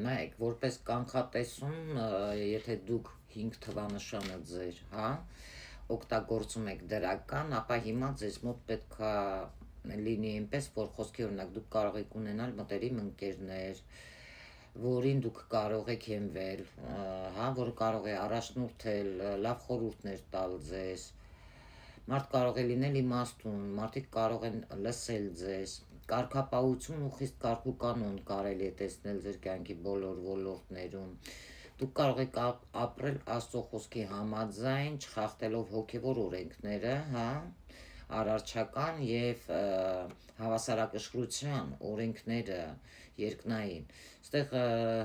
նայեք, որպես կանխատեսում, եթե դուք 5 թվանշանը ձեր, հա, օգտագործում եք դրական, ապա հիմա ձեզ մոտ պետք է լինի այնպես, որ խոսքի օրինակ դուք կարող եք ունենալ մտերիմ ընկերներ, որին դուք կարող եք հենվել, հա, որը կարող է առաջնորդել, լավ խորհուրդներ տալ ձեզ, մարդ կարող է լինել իմաստուն, մարդիկ կարող են լսել ձեզ, կարգապահություն ու խիստ կարգուկանոն կարելի է տեսնել ձեր կյանքի բոլոր ոլորտներում, դուք կարող եք ապրել Աստծո խոսքի համաձայն, չխախտելով հոգևոր օրենքները, հա, արարչական և հավասարակշռության օրենքները երկնային, ստեղ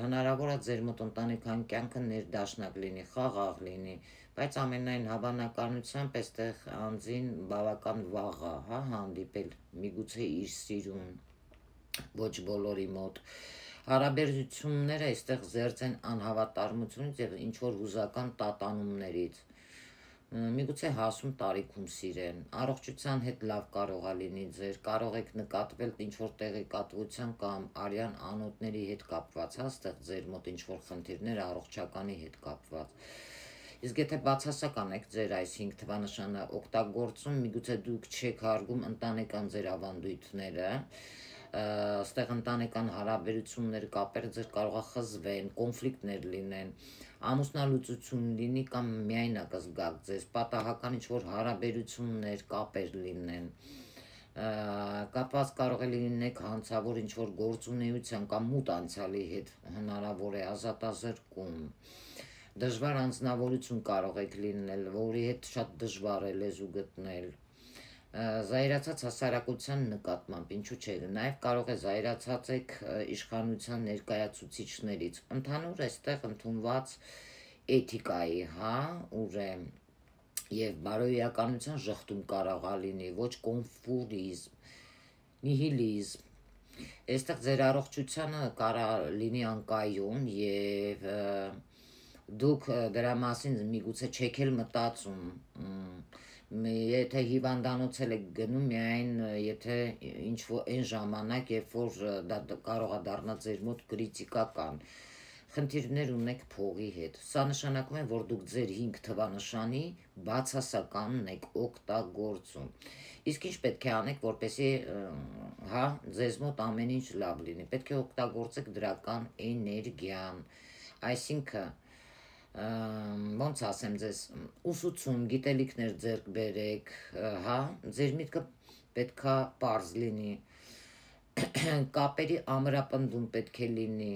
հնարավոր է ձեր մոտ ընտանեկան կյանքը ներդաշնակ լինի, խաղաղ լինի, բայց ամենայն հավանականությամբ այստեղ անձին բավական վաղ է, հա, հանդիպել միգուցե իր սիրուն, ոչ բոլորի մոտ, հարաբերությունները այստեղ զերծ են անհավատարմությունից և ինչ-որ հուզական տատանումներից, միգուցե հասուն տարիքում սիրեն, առողջության հետ լավ կարող է լինի ձեր, կարող եք նկատվել ինչ-որ տեղեկատվության կամ արյան անոթների հետ կապված, հա, ստեղ ձեր մոտ ինչ-որ խնդիրներ առողջականի հետ կապված, իսկ եթե բացասական եք ձեր այս 5 թվանշանը օգտագործում, միգուցե դուք չեք հարգում ընտանեկան ձեր ավանդույթները, ստեղ ընտանեկան հարաբերությունները կապերը ձեր կարող է խզվեն, կոնֆլիկտներ լինեն, ամուսնալուծություն լինի կամ միայնակ զգաք ձեզ, պատահական ինչ-որ հարաբերություններ, կապեր լինեն, կապված կարող է լինեք հանցավոր ինչ-որ գործունեության կամ մութ անցյալի հետ, հնարավոր է ազատազրկում, դժվար անձնավորություն կարող եք լինել, որի հետ շատ դժվար է լեզու գտնել, զայրացած հասարակության նկատմամբ, ինչու չէ, նաև կարող է զայրացած եք իշխանության ներկայացուցիչներից, ընդհանուր այստեղ ընդունված էթիկայի, հա, ուրեմն, և բարոյականության ժխտում կարող է լինի, ոչ կոնֆորմիզմ, նիհիլիզմ, այստեղ ձեր առողջությանը կարող լինի անկայուն և դուք դրա մասին միգուցե չեք էլ մտածում, եթե հիվանդանոց եք գնում միայն եթե այն ժամանակ, երբ որ դա կարող է դառնալ ձեր մոտ կրիտիկական, խնդիրներ ունեք փողի հետ, սա նշանակում է, որ դուք ձեր 5 թվանշանի բացասականն եք օգտագործում, իսկ ինչ պետք է անեք, որպեսզի հա, ձեզ մոտ ամեն ինչ լավ լինի, պետք է օգտագործեք դրական էներգիան, այսինքն ոնց ասեմ ձեզ, ուսուցում, գիտելիքներ ձեռք բերեք, հա, ձեր միտքը պետք է պարզ լինի, կապերի ամրապնդում պետք է լինի,